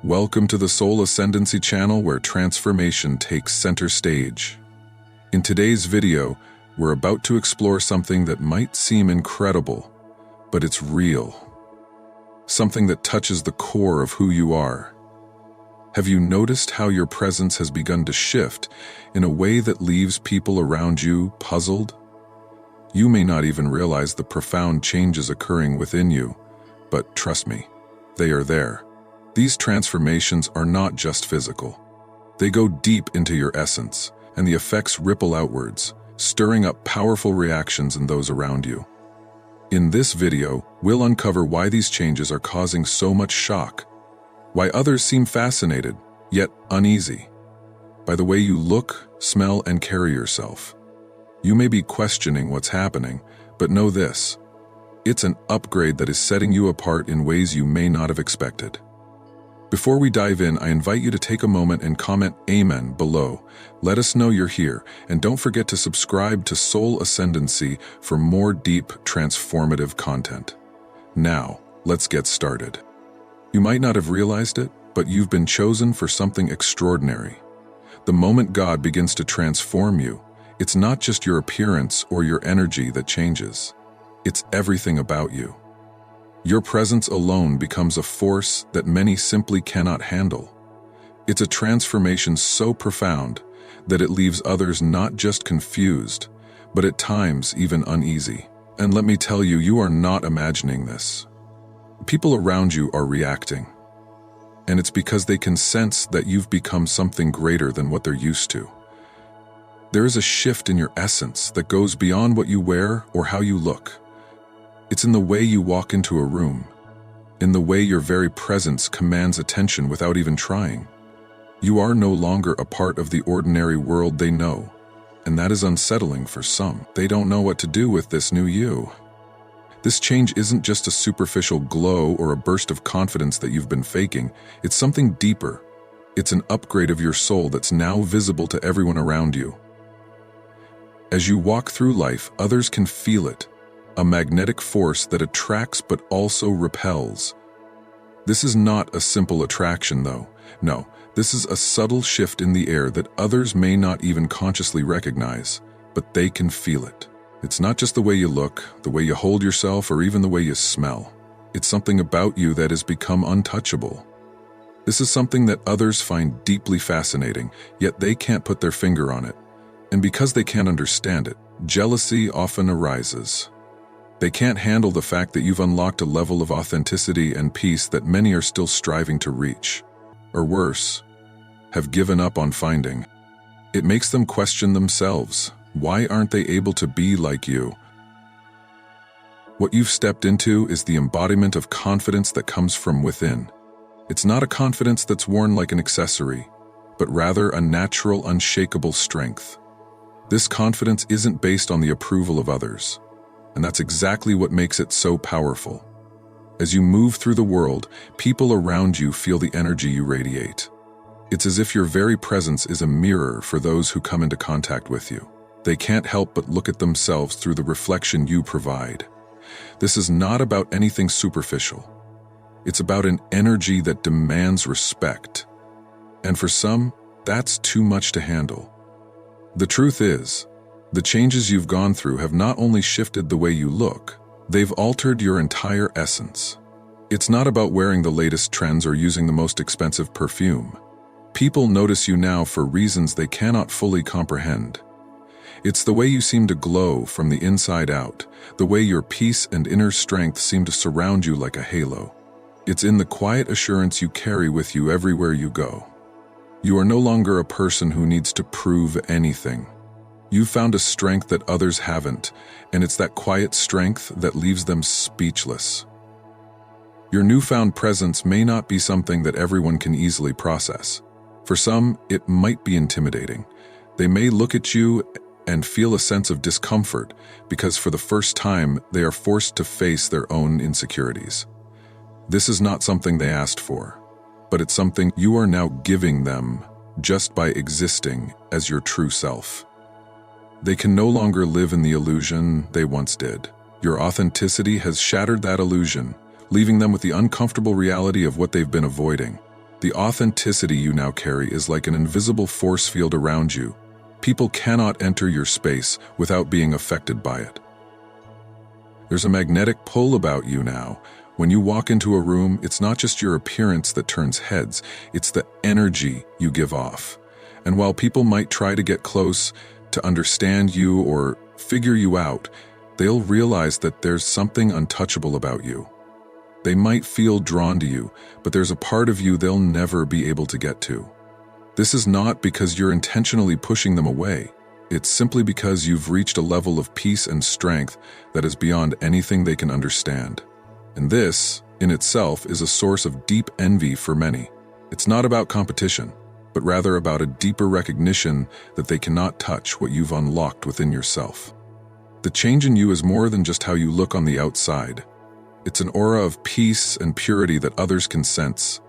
Welcome to the Soul Ascendancy channel where transformation takes center stage. In today's video, we're about to explore something that might seem incredible, but it's real. Something that touches the core of who you are. Have you noticed how your presence has begun to shift in a way that leaves people around you puzzled? You may not even realize the profound changes occurring within you, but trust me, they are there. These transformations are not just physical. They go deep into your essence, and the effects ripple outwards, stirring up powerful reactions in those around you. In this video, we'll uncover why these changes are causing so much shock, why others seem fascinated, yet uneasy, by the way you look, smell, and carry yourself. You may be questioning what's happening, but know this: it's an upgrade that is setting you apart in ways you may not have expected. Before we dive in, I invite you to take a moment and comment Amen below. Let us know you're here, and don't forget to subscribe to Soul Ascendancy for more deep, transformative content. Now, let's get started. You might not have realized it, but you've been chosen for something extraordinary. The moment God begins to transform you, it's not just your appearance or your energy that changes. It's everything about you. Your presence alone becomes a force that many simply cannot handle. It's a transformation so profound that it leaves others not just confused, but at times even uneasy. And let me tell you, you are not imagining this. People around you are reacting. And it's because they can sense that you've become something greater than what they're used to. There is a shift in your essence that goes beyond what you wear or how you look. It's in the way you walk into a room, in the way your very presence commands attention without even trying. You are no longer a part of the ordinary world they know, and that is unsettling for some. They don't know what to do with this new you. This change isn't just a superficial glow or a burst of confidence that you've been faking. It's something deeper. It's an upgrade of your soul that's now visible to everyone around you. As you walk through life, others can feel it. A magnetic force that attracts but also repels. This is not a simple attraction, though. No, this is a subtle shift in the air that others may not even consciously recognize, but they can feel it. It's not just the way you look, the way you hold yourself, or even the way you smell. It's something about you that has become untouchable. This is something that others find deeply fascinating, yet they can't put their finger on it. And because they can't understand it, jealousy often arises. They can't handle the fact that you've unlocked a level of authenticity and peace that many are still striving to reach, or worse, have given up on finding. It makes them question themselves. Why aren't they able to be like you? What you've stepped into is the embodiment of confidence that comes from within. It's not a confidence that's worn like an accessory, but rather a natural, unshakable strength. This confidence isn't based on the approval of others. And that's exactly what makes it so powerful. As you move through the world, people around you feel the energy you radiate. It's as if your very presence is a mirror for those who come into contact with you. They can't help but look at themselves through the reflection you provide. This is not about anything superficial. It's about an energy that demands respect. And for some, that's too much to handle. The truth is, the changes you've gone through have not only shifted the way you look, they've altered your entire essence. It's not about wearing the latest trends or using the most expensive perfume. People notice you now for reasons they cannot fully comprehend. It's the way you seem to glow from the inside out, the way your peace and inner strength seem to surround you like a halo. It's in the quiet assurance you carry with you everywhere you go. You are no longer a person who needs to prove anything. You've found a strength that others haven't, and it's that quiet strength that leaves them speechless. Your newfound presence may not be something that everyone can easily process. For some, it might be intimidating. They may look at you and feel a sense of discomfort because for the first time, they are forced to face their own insecurities. This is not something they asked for, but it's something you are now giving them just by existing as your true self. They can no longer live in the illusion they once did. Your authenticity has shattered that illusion, leaving them with the uncomfortable reality of what they've been avoiding. The authenticity you now carry is like an invisible force field around you. People cannot enter your space without being affected by it. There's a magnetic pull about you now. When you walk into a room, it's not just your appearance that turns heads, it's the energy you give off. And while people might try to get close to understand you or figure you out, they'll realize that there's something untouchable about you. They might feel drawn to you, but there's a part of you they'll never be able to get to. This is not because you're intentionally pushing them away. It's simply because you've reached a level of peace and strength that is beyond anything they can understand. And this, in itself, is a source of deep envy for many. It's not about competition, but rather about a deeper recognition that they cannot touch what you've unlocked within yourself. The change in you is more than just how you look on the outside. It's an aura of peace and purity that others can sense.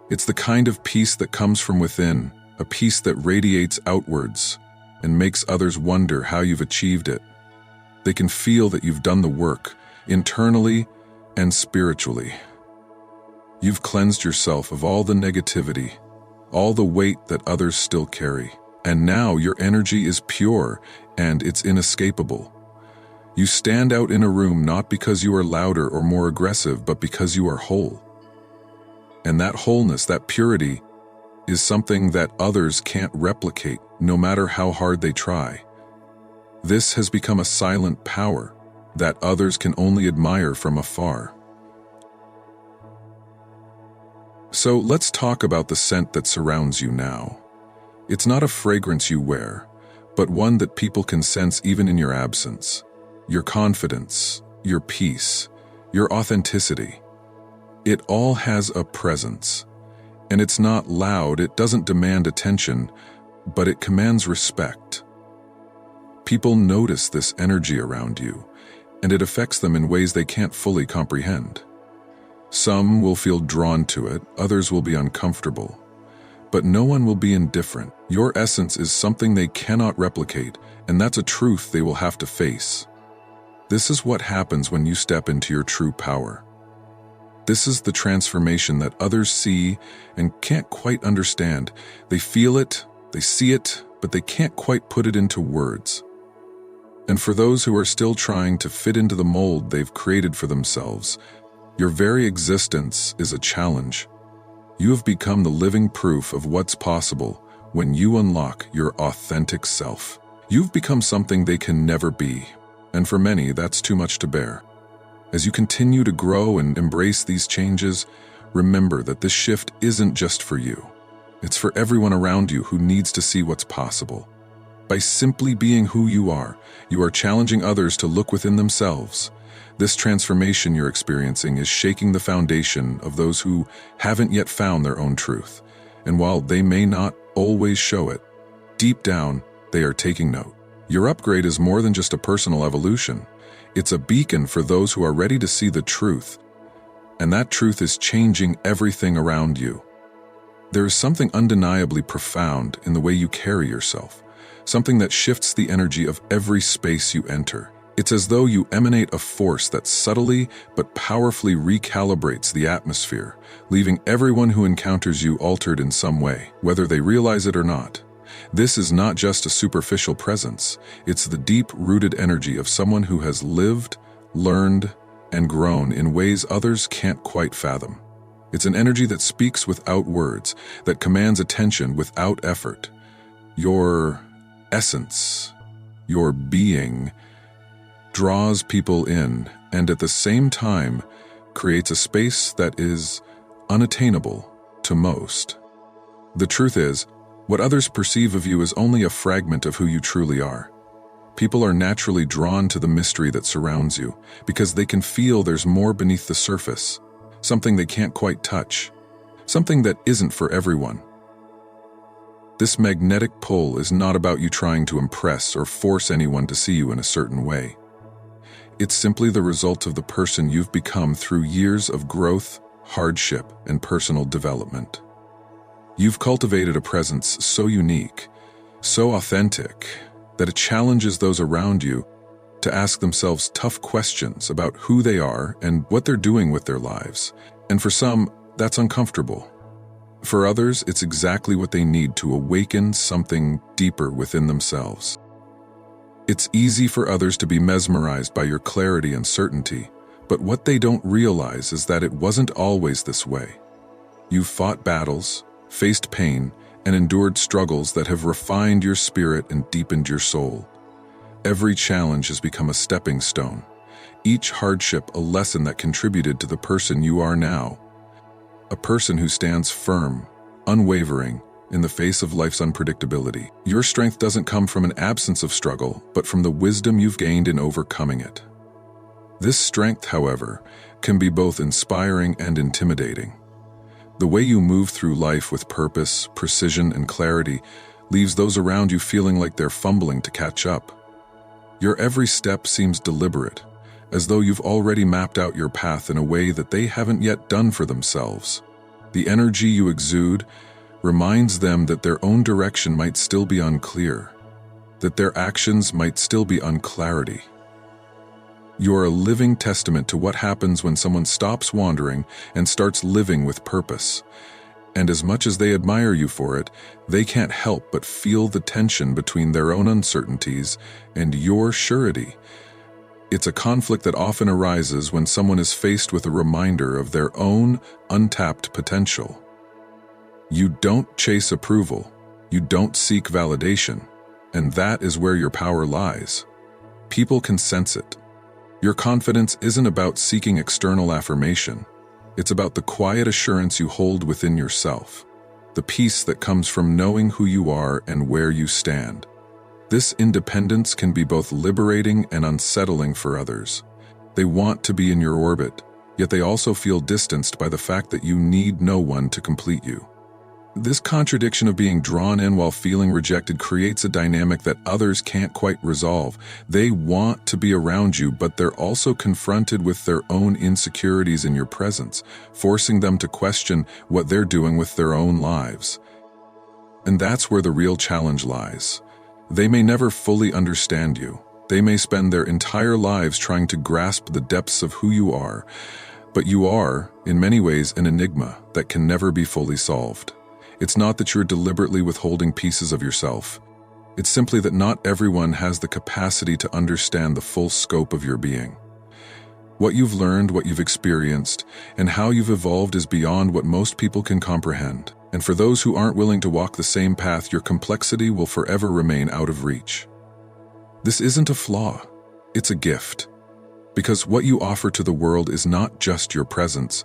It's the kind of peace that comes from within, a peace that radiates outwards and makes others wonder how you've achieved it. They can feel that you've done the work, internally and spiritually. You've cleansed yourself of all the negativity, all the weight that others still carry. And now your energy is pure and it's inescapable. You stand out in a room not because you are louder or more aggressive, but because you are whole. And that wholeness, that purity, is something that others can't replicate, no matter how hard they try. This has become a silent power that others can only admire from afar. So let's talk about the scent that surrounds you now. It's not a fragrance you wear, but one that people can sense even in your absence. Your confidence, your peace, your authenticity. It all has a presence. And it's not loud, it doesn't demand attention, but it commands respect. People notice this energy around you, and it affects them in ways they can't fully comprehend. Some will feel drawn to it, others will be uncomfortable. But no one will be indifferent. Your essence is something they cannot replicate, and that's a truth they will have to face. This is what happens when you step into your true power. This is the transformation that others see and can't quite understand. They feel it, they see it, but they can't quite put it into words. And for those who are still trying to fit into the mold they've created for themselves, your very existence is a challenge. You have become the living proof of what's possible when you unlock your authentic self. You've become something they can never be, and for many, that's too much to bear. As you continue to grow and embrace these changes, remember that this shift isn't just for you. It's for everyone around you who needs to see what's possible. By simply being who you are challenging others to look within themselves. This transformation you're experiencing is shaking the foundation of those who haven't yet found their own truth. And while they may not always show it, deep down, they are taking note. Your upgrade is more than just a personal evolution. It's a beacon for those who are ready to see the truth. And that truth is changing everything around you. There is something undeniably profound in the way you carry yourself, something that shifts the energy of every space you enter. It's as though you emanate a force that subtly but powerfully recalibrates the atmosphere, leaving everyone who encounters you altered in some way, whether they realize it or not. This is not just a superficial presence, it's the deep-rooted energy of someone who has lived, learned, and grown in ways others can't quite fathom. It's an energy that speaks without words, that commands attention without effort. Your essence, your being, draws people in and at the same time creates a space that is unattainable to most. The truth is, what others perceive of you is only a fragment of who you truly are. People are naturally drawn to the mystery that surrounds you because they can feel there's more beneath the surface, something they can't quite touch, something that isn't for everyone. This magnetic pull is not about you trying to impress or force anyone to see you in a certain way. It's simply the result of the person you've become through years of growth, hardship, and personal development. You've cultivated a presence so unique, so authentic, that it challenges those around you to ask themselves tough questions about who they are and what they're doing with their lives. And for some, that's uncomfortable. For others, it's exactly what they need to awaken something deeper within themselves. It's easy for others to be mesmerized by your clarity and certainty, but what they don't realize is that it wasn't always this way. You've fought battles, faced pain, and endured struggles that have refined your spirit and deepened your soul. Every challenge has become a stepping stone, each hardship a lesson that contributed to the person you are now. A person who stands firm, unwavering, in the face of life's unpredictability. Your strength doesn't come from an absence of struggle, but from the wisdom you've gained in overcoming it. This strength, however, can be both inspiring and intimidating. The way you move through life with purpose, precision, and clarity leaves those around you feeling like they're fumbling to catch up. Your every step seems deliberate, as though you've already mapped out your path in a way that they haven't yet done for themselves. The energy you exude reminds them that their own direction might still be unclear, that their actions might still be unclarity. You're a living testament to what happens when someone stops wandering and starts living with purpose. And as much as they admire you for it, they can't help but feel the tension between their own uncertainties and your surety. It's a conflict that often arises when someone is faced with a reminder of their own untapped potential. You don't chase approval, you don't seek validation, and that is where your power lies. People can sense it. Your confidence isn't about seeking external affirmation. It's about the quiet assurance you hold within yourself, the peace that comes from knowing who you are and where you stand. This independence can be both liberating and unsettling for others. They want to be in your orbit, yet they also feel distanced by the fact that you need no one to complete you. This contradiction of being drawn in while feeling rejected creates a dynamic that others can't quite resolve. They want to be around you, but they're also confronted with their own insecurities in your presence, forcing them to question what they're doing with their own lives. And that's where the real challenge lies. They may never fully understand you. They may spend their entire lives trying to grasp the depths of who you are, but you are, in many ways, an enigma that can never be fully solved. It's not that you're deliberately withholding pieces of yourself. It's simply that not everyone has the capacity to understand the full scope of your being. What you've learned, what you've experienced, and how you've evolved is beyond what most people can comprehend. And for those who aren't willing to walk the same path, your complexity will forever remain out of reach. This isn't a flaw, it's a gift. Because what you offer to the world is not just your presence,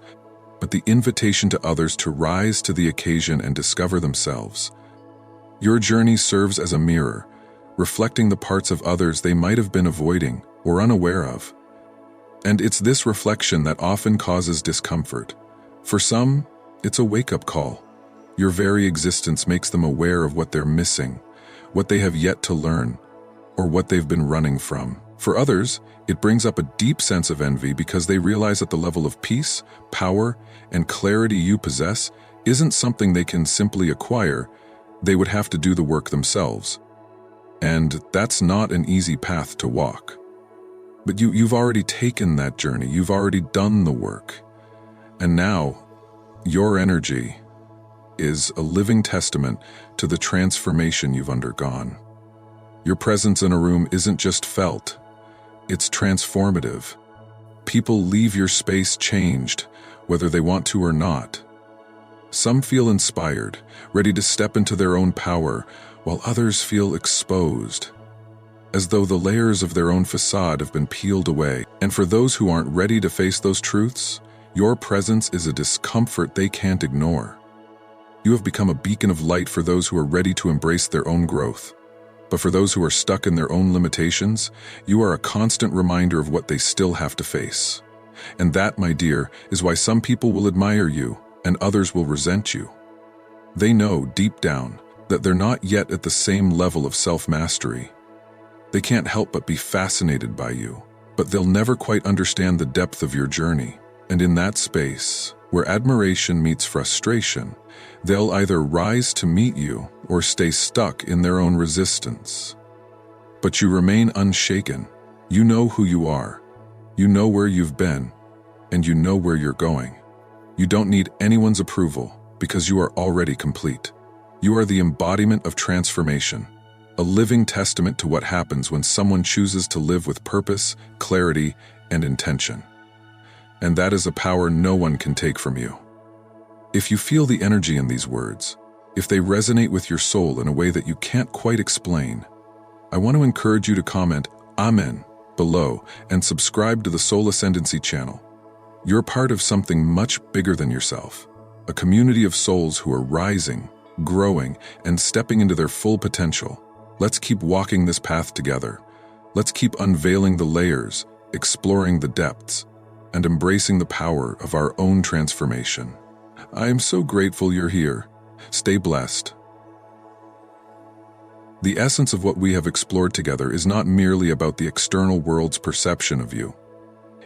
but the invitation to others to rise to the occasion and discover themselves. Your journey serves as a mirror, reflecting the parts of others they might have been avoiding or unaware of. And it's this reflection that often causes discomfort. For some, it's a wake-up call. Your very existence makes them aware of what they're missing, what they have yet to learn, or what they've been running from. For others, it brings up a deep sense of envy because they realize that the level of peace, power, and clarity you possess isn't something they can simply acquire. They would have to do the work themselves. And that's not an easy path to walk. But you've already taken that journey, you've already done the work. And now, your energy is a living testament to the transformation you've undergone. Your presence in a room isn't just felt, it's transformative. People leave your space changed, whether they want to or not. Some feel inspired, ready to step into their own power, while others feel exposed, as though the layers of their own facade have been peeled away. And for those who aren't ready to face those truths, your presence is a discomfort they can't ignore. You have become a beacon of light for those who are ready to embrace their own growth. But for those who are stuck in their own limitations, you are a constant reminder of what they still have to face. And that, my dear, is why some people will admire you and others will resent you. They know, deep down, that they're not yet at the same level of self-mastery. They can't help but be fascinated by you, but they'll never quite understand the depth of your journey. And in that space, where admiration meets frustration, they'll either rise to meet you or stay stuck in their own resistance. But you remain unshaken. You know who you are. You know where you've been, and you know where you're going. You don't need anyone's approval, because you are already complete. You are the embodiment of transformation, a living testament to what happens when someone chooses to live with purpose, clarity, and intention. And that is a power no one can take from you. If you feel the energy in these words, if they resonate with your soul in a way that you can't quite explain, I want to encourage you to comment Amen below and subscribe to the Soul Ascendancy channel. You're part of something much bigger than yourself, a community of souls who are rising, growing, and stepping into their full potential. Let's keep walking this path together. Let's keep unveiling the layers, exploring the depths, and embracing the power of our own transformation. I am so grateful you're here. Stay blessed. The essence of what we have explored together is not merely about the external world's perception of you.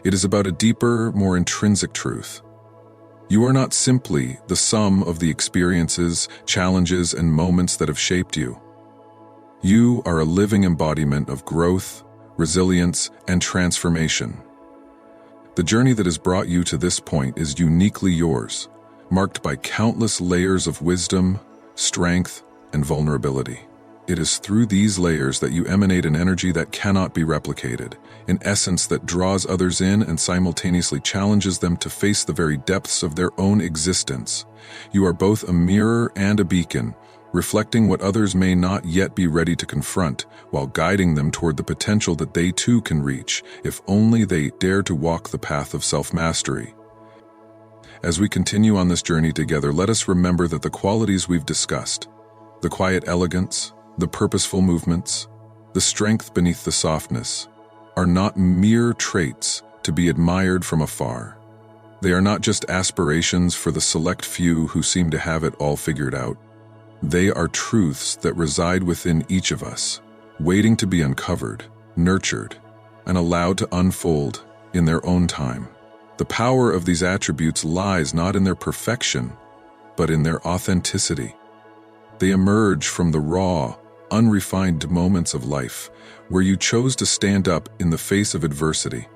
It is about a deeper, more intrinsic truth. You are not simply the sum of the experiences, challenges, and moments that have shaped you. You are a living embodiment of growth, resilience, and transformation. The journey that has brought you to this point is uniquely yours, marked by countless layers of wisdom, strength, and vulnerability. It is through these layers that you emanate an energy that cannot be replicated, an essence that draws others in and simultaneously challenges them to face the very depths of their own existence. You are both a mirror and a beacon, reflecting what others may not yet be ready to confront, while guiding them toward the potential that they too can reach, if only they dare to walk the path of self-mastery. As we continue on this journey together, let us remember that the qualities we've discussed, the quiet elegance, the purposeful movements, the strength beneath the softness, are not mere traits to be admired from afar. They are not just aspirations for the select few who seem to have it all figured out. They are truths that reside within each of us, waiting to be uncovered, nurtured, and allowed to unfold in their own time. The power of these attributes lies not in their perfection, but in their authenticity. They emerge from the raw, unrefined moments of life, where you chose to stand up in the face of adversity,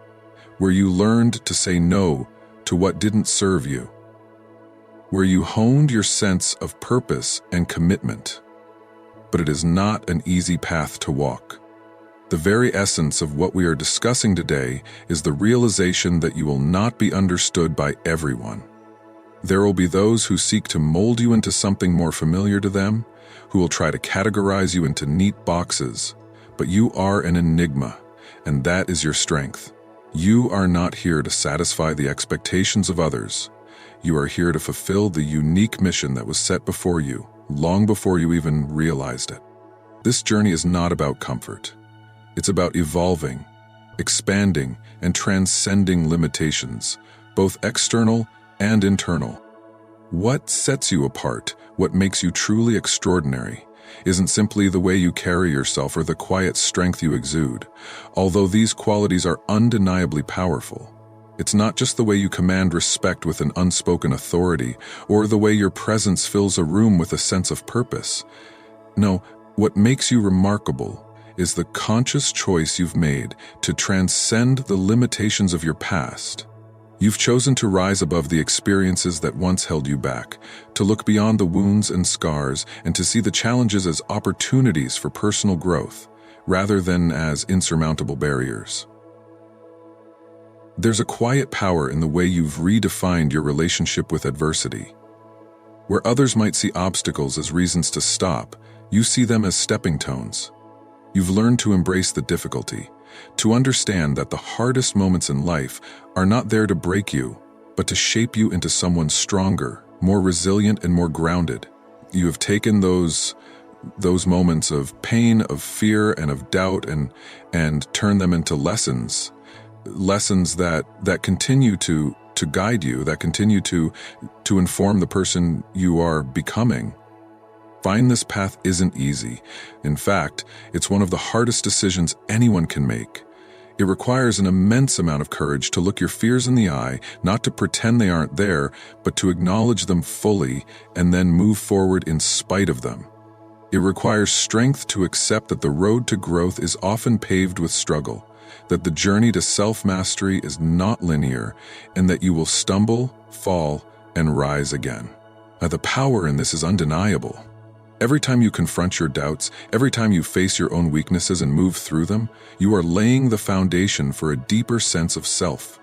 where you learned to say no to what didn't serve you, where you honed your sense of purpose and commitment. But it is not an easy path to walk. The very essence of what we are discussing today is the realization that you will not be understood by everyone. There will be those who seek to mold you into something more familiar to them, who will try to categorize you into neat boxes. But you are an enigma, and that is your strength. You are not here to satisfy the expectations of others. You are here to fulfill the unique mission that was set before you, long before you even realized it. This journey is not about comfort. It's about evolving, expanding, and transcending limitations, both external and internal. What sets you apart, what makes you truly extraordinary, isn't simply the way you carry yourself or the quiet strength you exude. Although these qualities are undeniably powerful, it's not just the way you command respect with an unspoken authority or the way your presence fills a room with a sense of purpose. No, what makes you remarkable is the conscious choice you've made to transcend the limitations of your past. You've chosen to rise above the experiences that once held you back, to look beyond the wounds and scars, and to see the challenges as opportunities for personal growth, rather than as insurmountable barriers. There's a quiet power in the way you've redefined your relationship with adversity. Where others might see obstacles as reasons to stop, you see them as stepping stones. You've learned to embrace the difficulty, to understand that the hardest moments in life are not there to break you, but to shape you into someone stronger, more resilient, and more grounded. You have taken those moments of pain, of fear, and of doubt and turned them into lessons that continue to guide you, that continue to inform the person you are becoming. Find this path isn't easy. In fact, it's one of the hardest decisions anyone can make. It requires an immense amount of courage to look your fears in the eye, not to pretend they aren't there, but to acknowledge them fully and then move forward in spite of them. It requires strength to accept that the road to growth is often paved with struggle, that the journey to self-mastery is not linear, and that you will stumble, fall, and rise again. The power in this is undeniable. Every time you confront your doubts, every time you face your own weaknesses and move through them, you are laying the foundation for a deeper sense of self.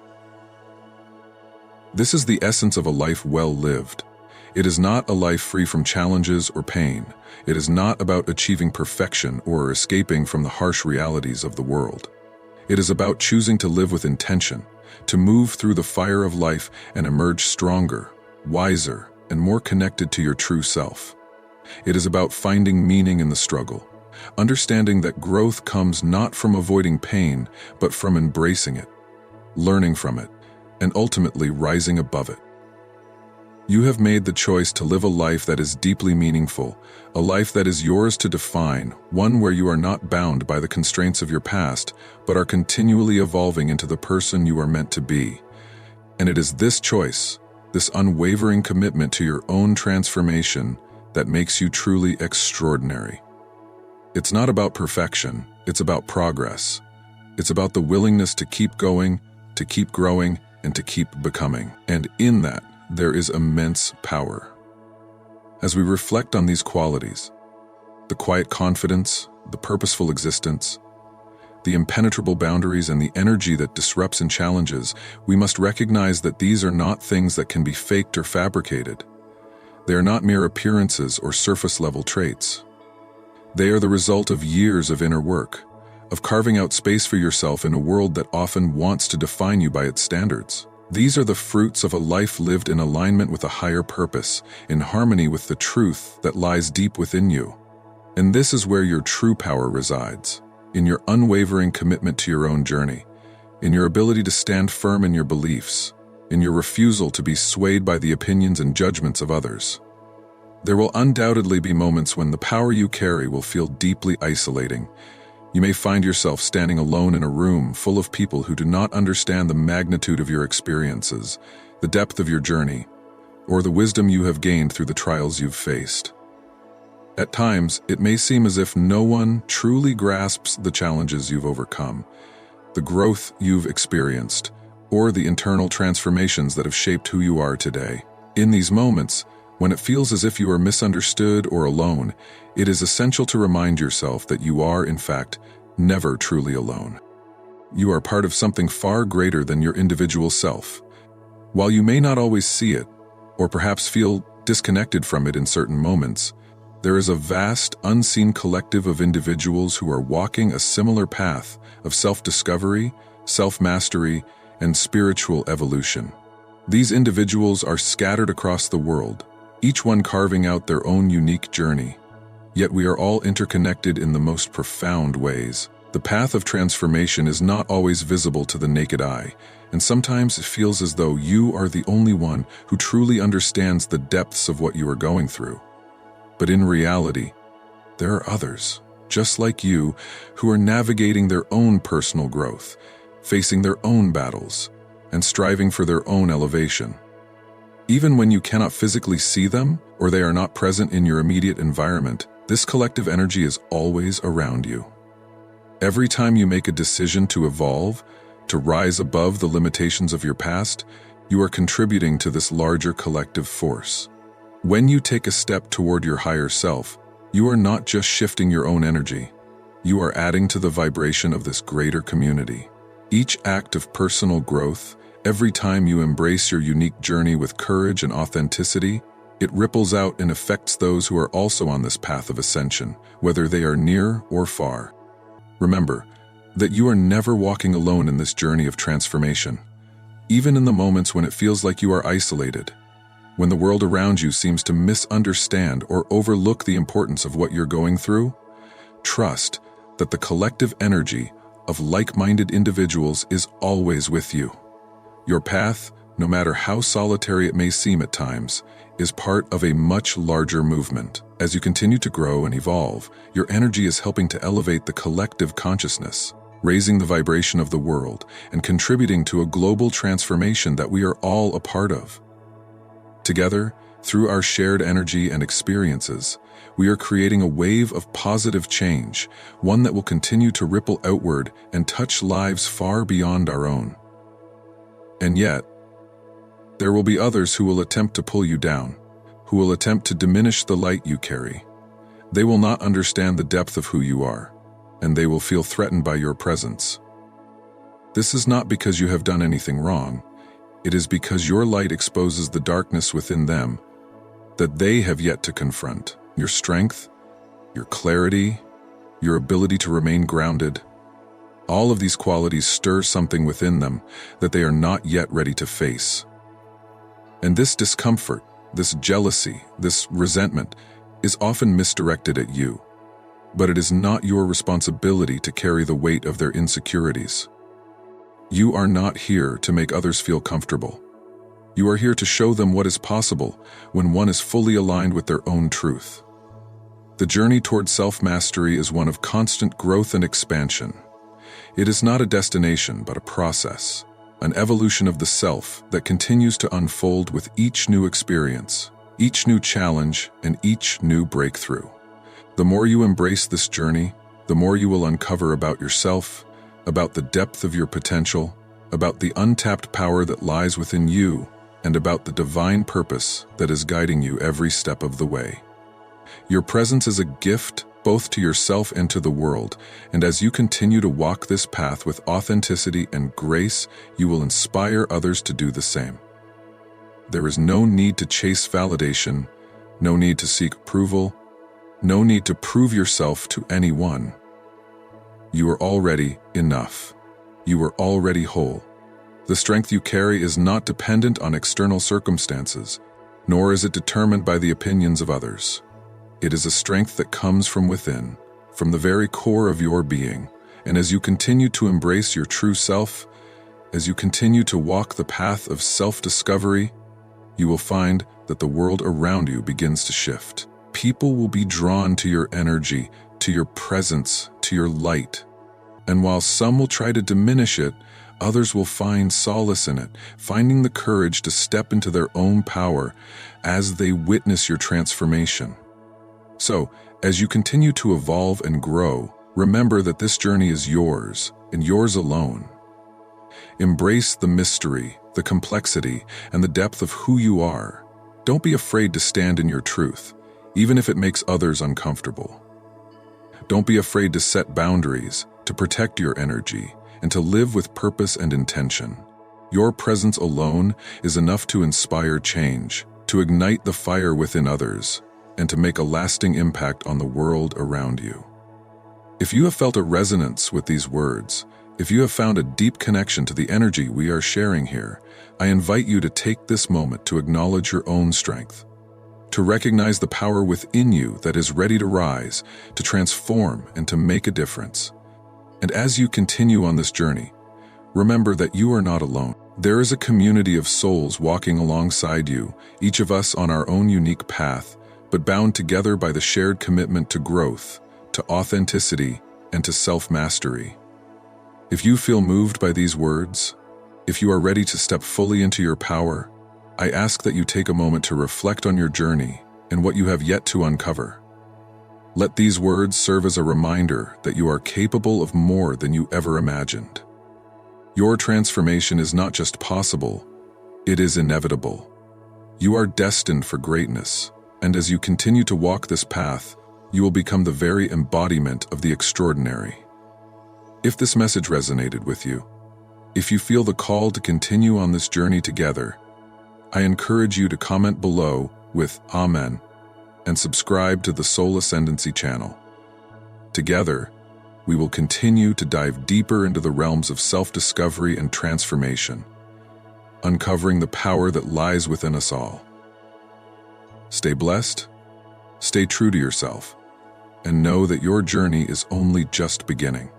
This is the essence of a life well lived. It is not a life free from challenges or pain. It is not about achieving perfection or escaping from the harsh realities of the world. It is about choosing to live with intention, to move through the fire of life and emerge stronger, wiser, and more connected to your true self. It is about finding meaning in the struggle, understanding that growth comes not from avoiding pain, but from embracing it, learning from it, and ultimately rising above it. You have made the choice to live a life that is deeply meaningful, a life that is yours to define, one where you are not bound by the constraints of your past, but are continually evolving into the person you are meant to be. And it is this choice, this unwavering commitment to your own transformation, that makes you truly extraordinary. It's not about perfection, it's about progress. It's about the willingness to keep going, to keep growing, and to keep becoming. And in that, there is immense power. As we reflect on these qualities, the quiet confidence, the purposeful existence, the impenetrable boundaries, and the energy that disrupts and challenges, we must recognize that these are not things that can be faked or fabricated. They are not mere appearances or surface-level traits. They are the result of years of inner work, of carving out space for yourself in a world that often wants to define you by its standards. These are the fruits of a life lived in alignment with a higher purpose, in harmony with the truth that lies deep within you. And this is where your true power resides, in your unwavering commitment to your own journey, in your ability to stand firm in your beliefs, in your refusal to be swayed by the opinions and judgments of others. There will undoubtedly be moments when the power you carry will feel deeply isolating. You may find yourself standing alone in a room full of people who do not understand the magnitude of your experiences, the depth of your journey, or the wisdom you have gained through the trials you've faced. At times, it may seem as if no one truly grasps the challenges you've overcome, the growth you've experienced, or the internal transformations that have shaped who you are today. In these moments, when it feels as if you are misunderstood or alone, it is essential to remind yourself that you are, in fact, never truly alone. You are part of something far greater than your individual self. While you may not always see it, or perhaps feel disconnected from it in certain moments, there is a vast, unseen collective of individuals who are walking a similar path of self-discovery, self-mastery, and spiritual evolution. These individuals are scattered across the world, each one carving out their own unique journey. Yet we are all interconnected in the most profound ways. The path of transformation is not always visible to the naked eye, and sometimes it feels as though you are the only one who truly understands the depths of what you are going through. But in reality, there are others, just like you, who are navigating their own personal growth, facing their own battles, and striving for their own elevation. Even when you cannot physically see them, or they are not present in your immediate environment, this collective energy is always around you. Every time you make a decision to evolve, to rise above the limitations of your past, you are contributing to this larger collective force. When you take a step toward your higher self, you are not just shifting your own energy, you are adding to the vibration of this greater community. Each act of personal growth, every time you embrace your unique journey with courage and authenticity, it ripples out and affects those who are also on this path of ascension, whether they are near or far. Remember that you are never walking alone in this journey of transformation. Even in the moments when it feels like you are isolated, when the world around you seems to misunderstand or overlook the importance of what you're going through, trust that the collective energy of like-minded individuals is always with you. Your path, no matter how solitary it may seem at times, is part of a much larger movement. As you continue to grow and evolve, your energy is helping to elevate the collective consciousness, raising the vibration of the world, and contributing to a global transformation that we are all a part of. Together, through our shared energy and experiences, we are creating a wave of positive change, one that will continue to ripple outward and touch lives far beyond our own. And yet, there will be others who will attempt to pull you down, who will attempt to diminish the light you carry. They will not understand the depth of who you are, and they will feel threatened by your presence. This is not because you have done anything wrong. It is because your light exposes the darkness within them that they have yet to confront. Your strength, your clarity, your ability to remain grounded. All of these qualities stir something within them that they are not yet ready to face. And this discomfort, this jealousy, this resentment is often misdirected at you. But it is not your responsibility to carry the weight of their insecurities. You are not here to make others feel comfortable. You are here to show them what is possible when one is fully aligned with their own truth. The journey toward self-mastery is one of constant growth and expansion. It is not a destination, but a process, an evolution of the self that continues to unfold with each new experience, each new challenge, and each new breakthrough. The more you embrace this journey, the more you will uncover about yourself, about the depth of your potential, about the untapped power that lies within you, and about the divine purpose that is guiding you every step of the way. Your presence is a gift both to yourself and to the world, and as you continue to walk this path with authenticity and grace, you will inspire others to do the same. There is no need to chase validation, no need to seek approval, no need to prove yourself to anyone. You are already enough. You are already whole. The strength you carry is not dependent on external circumstances, nor is it determined by the opinions of others. It is a strength that comes from within, from the very core of your being, and as you continue to embrace your true self, as you continue to walk the path of self-discovery, you will find that the world around you begins to shift. People will be drawn to your energy, to your presence, to your light. And while some will try to diminish it, others will find solace in it, finding the courage to step into their own power as they witness your transformation. So, as you continue to evolve and grow, remember that this journey is yours, and yours alone. Embrace the mystery, the complexity, and the depth of who you are. Don't be afraid to stand in your truth, even if it makes others uncomfortable. Don't be afraid to set boundaries, to protect your energy, and to live with purpose and intention. Your presence alone is enough to inspire change, to ignite the fire within others, and to make a lasting impact on the world around you. If you have felt a resonance with these words, if you have found a deep connection to the energy we are sharing here, I invite you to take this moment to acknowledge your own strength, to recognize the power within you that is ready to rise, to transform, and to make a difference. And as you continue on this journey, remember that you are not alone. There is a community of souls walking alongside you, each of us on our own unique path, but bound together by the shared commitment to growth, to authenticity, and to self-mastery. If you feel moved by these words, if you are ready to step fully into your power, I ask that you take a moment to reflect on your journey and what you have yet to uncover. Let these words serve as a reminder that you are capable of more than you ever imagined. Your transformation is not just possible, it is inevitable. You are destined for greatness, and as you continue to walk this path, you will become the very embodiment of the extraordinary. If this message resonated with you, if you feel the call to continue on this journey together, I encourage you to comment below with Amen and subscribe to the Soul Ascendancy channel. Together, we will continue to dive deeper into the realms of self-discovery and transformation, uncovering the power that lies within us all. Stay blessed, stay true to yourself, and know that your journey is only just beginning.